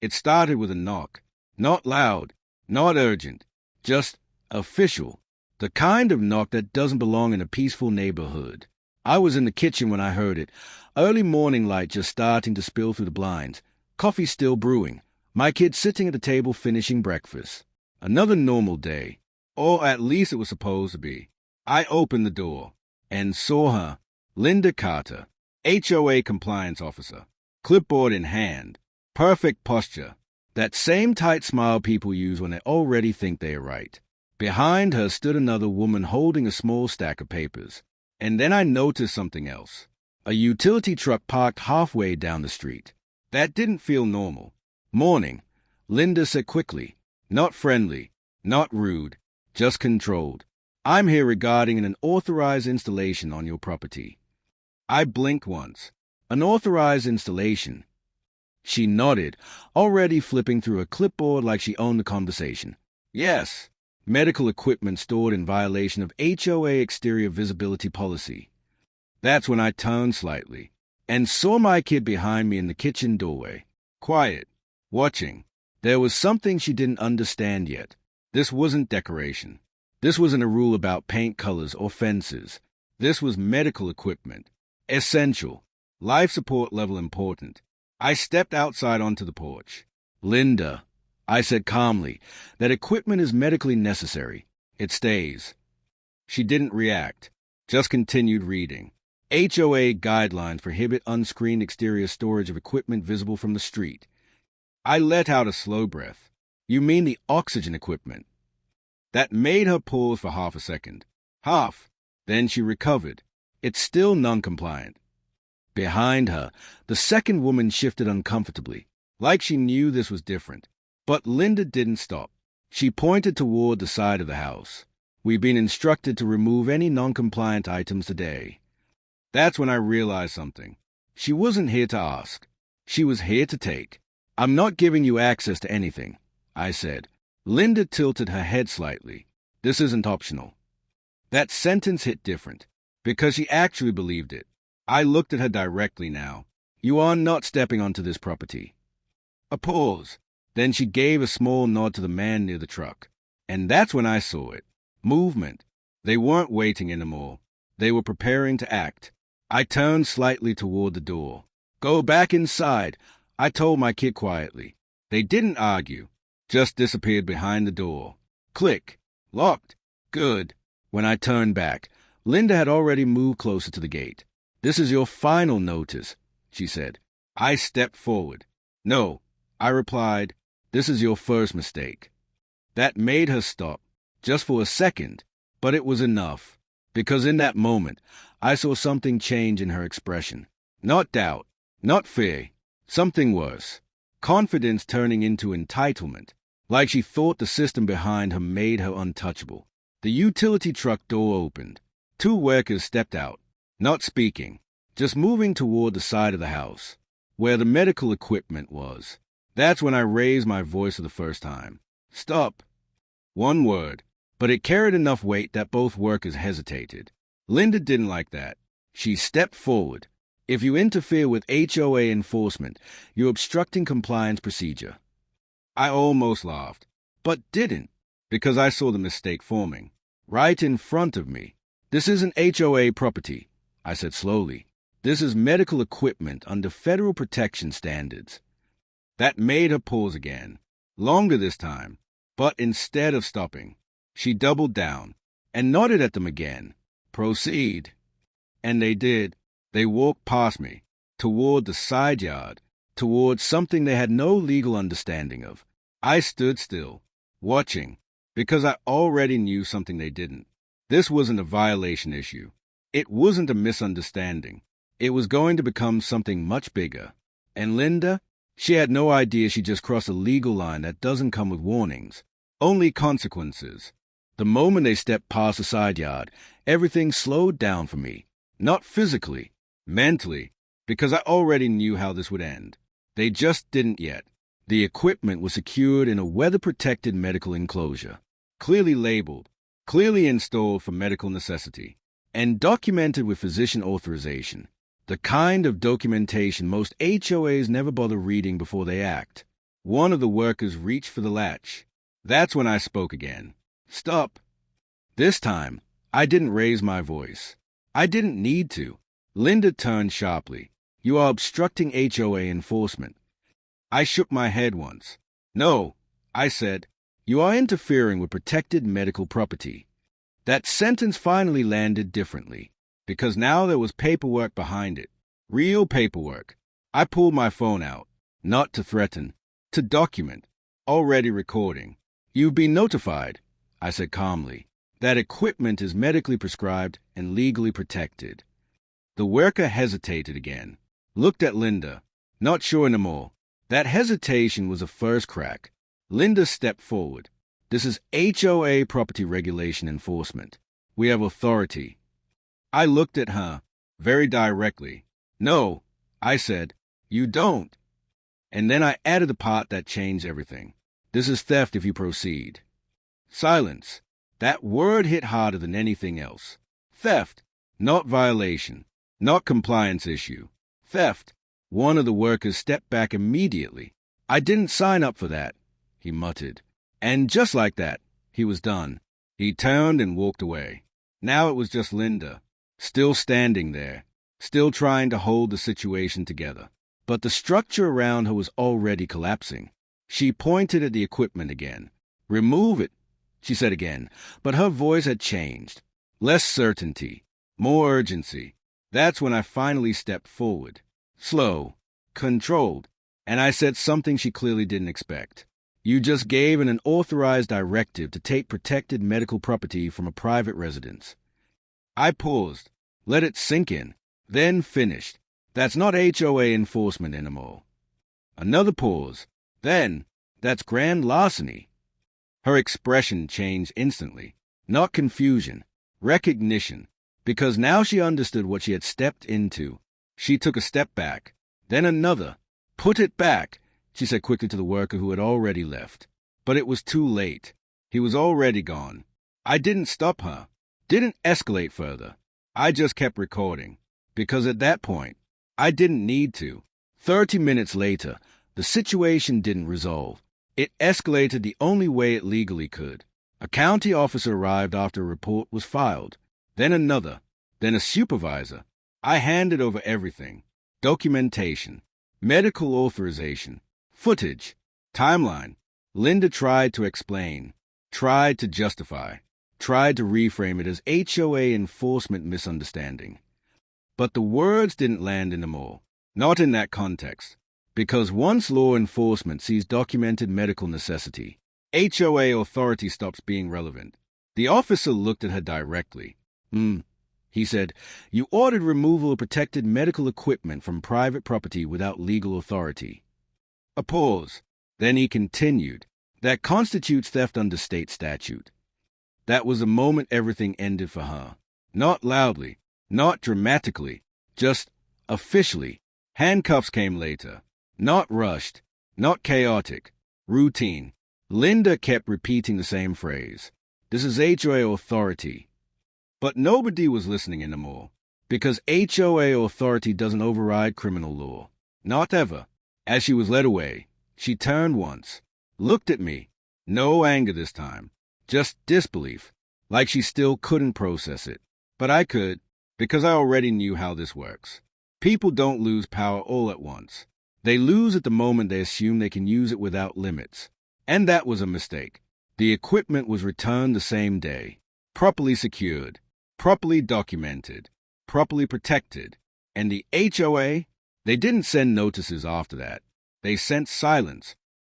It started with a knock. Not loud, not urgent, just official. The kind of knock that doesn't belong in a peaceful neighborhood. I was in the kitchen when I heard it. Early morning light just starting to spill through the blinds. Coffee still brewing. My kid sitting at the table finishing breakfast. Another normal day. Or at least it was supposed to be. I opened the door and saw her, Linda Carter, HOA compliance officer, clipboard in hand, perfect posture, that same tight smile people use when they already think they are right. Behind her stood another woman holding a small stack of papers. And then I noticed something else. A utility truck parked halfway down the street. That didn't feel normal. Morning, Linda said quickly, not friendly, not rude, just controlled. I'm here regarding an unauthorized installation on your property. I blinked once. Unauthorized installation. She nodded, already flipping through a clipboard like she owned the conversation. Yes, medical equipment stored in violation of HOA exterior visibility policy. That's when I turned slightly and saw my kid behind me in the kitchen doorway. Quiet, watching. There was something she didn't understand yet. This wasn't decoration. This wasn't a rule about paint colors or fences. This was medical equipment. Essential. Life support level important. I stepped outside onto the porch. Linda, I said calmly, that equipment is medically necessary. It stays. She didn't react, just continued reading. HOA guidelines prohibit unscreened exterior storage of equipment visible from the street. I let out a slow breath. You mean the oxygen equipment? That made her pause for half a second. Half. Then she recovered. It's still non-compliant. Behind her, the second woman shifted uncomfortably, like she knew this was different. But Linda didn't stop. She pointed toward the side of the house. We've been instructed to remove any non-compliant items today. That's when I realized something. She wasn't here to ask. She was here to take. I'm not giving you access to anything, I said. Linda tilted her head slightly. This isn't optional. That sentence hit different, because she actually believed it. I looked at her directly now. You are not stepping onto this property. A pause. Then she gave a small nod to the man near the truck. And that's when I saw it. Movement. They weren't waiting anymore. They were preparing to act. I turned slightly toward the door. Go back inside, I told my kid quietly. They didn't argue, just disappeared behind the door. Click. Locked. Good. When I turned back, Linda had already moved closer to the gate. This is your final notice, she said. I stepped forward. No, I replied. This is your first mistake. That made her stop, just for a second, but it was enough, because in that moment, I saw something change in her expression. Not doubt, not fear, something worse. Confidence turning into entitlement, like she thought the system behind her made her untouchable. The utility truck door opened. 2 workers stepped out, not speaking, just moving toward the side of the house, where the medical equipment was. That's when I raised my voice for the first time. Stop. 1 word, but it carried enough weight that both workers hesitated. Linda didn't like that. She stepped forward. If you interfere with HOA enforcement, you're obstructing compliance procedure. I almost laughed, but didn't, because I saw the mistake forming, right in front of me. This isn't HOA property, I said slowly. This is medical equipment under federal protection standards. That made her pause again, longer this time, but instead of stopping, she doubled down and nodded at them again. Proceed. And they did. They walked past me, toward the side yard, toward something they had no legal understanding of. I stood still, watching, because I already knew something they didn't. This wasn't a violation issue. It wasn't a misunderstanding. It was going to become something much bigger. And Linda, she had no idea she just crossed a legal line that doesn't come with warnings, only consequences. The moment they stepped past the side yard, everything slowed down for me. Not physically, mentally, because I already knew how this would end. They just didn't yet. The equipment was secured in a weather-protected medical enclosure, clearly labeled, clearly installed for medical necessity, and documented with physician authorization. The kind of documentation most HOAs never bother reading before they act. One of the workers reached for the latch. That's when I spoke again. Stop. This time, I didn't raise my voice. I didn't need to. Linda turned sharply. You are obstructing HOA enforcement. I shook my head once. No, I said. You are interfering with protected medical property. That sentence finally landed differently, because now there was paperwork behind it. Real paperwork. I pulled my phone out, not to threaten, to document. Already recording. You've been notified, I said calmly. That equipment is medically prescribed and legally protected. The worker hesitated again, looked at Linda, not sure anymore. That hesitation was a first crack. Linda stepped forward. This is HOA property regulation enforcement. We have authority. I looked at her, very directly. No, I said, you don't. And then I added the part that changed everything. This is theft if you proceed. Silence. That word hit harder than anything else. Theft, not violation, not compliance issue. Theft. One of the workers stepped back immediately. I didn't sign up for that, he muttered. And just like that, he was done. He turned and walked away. Now it was just Linda, still standing there, still trying to hold the situation together. But the structure around her was already collapsing. She pointed at the equipment again. Remove it, she said again, but her voice had changed. Less certainty, more urgency. That's when I finally stepped forward. Slow, controlled, and I said something she clearly didn't expect. You just gave an unauthorized directive to take protected medical property from a private residence. I paused, let it sink in, then finished. That's not HOA enforcement anymore. Another pause. Then, that's grand larceny. Her expression changed instantly. Not confusion, recognition, because now she understood what she had stepped into. She took a step back, then another. Put it back, she said quickly to the worker who had already left. But it was too late. He was already gone. I didn't stop her, didn't escalate further. I just kept recording, because at that point, I didn't need to. 30 minutes later, the situation didn't resolve. It escalated the only way it legally could. A county officer arrived after a report was filed, then another, then a supervisor. I handed over everything. Documentation, medical authorization, footage, timeline. Linda tried to explain, tried to justify, tried to reframe it as HOA enforcement misunderstanding. But the words didn't land anymore, not in that context, because once law enforcement sees documented medical necessity, HOA authority stops being relevant. The officer looked at her directly. He said, you ordered removal of protected medical equipment from private property without legal authority. A pause. Then he continued, that constitutes theft under state statute. That was the moment everything ended for her. Not loudly, not dramatically, just officially. Handcuffs came later. Not rushed, not chaotic, routine. Linda kept repeating the same phrase. This is HOA authority. But nobody was listening anymore, because HOA authority doesn't override criminal law. Not ever. As she was led away, she turned once, looked at me. No anger this time, just disbelief, like she still couldn't process it. But I could, because I already knew how this works. People don't lose power all at once. They lose at the moment they assume they can use it without limits. And that was a mistake. The equipment was returned the same day, properly secured, properly documented, properly protected. And the HOA, they didn't send notices after that. They sent silence,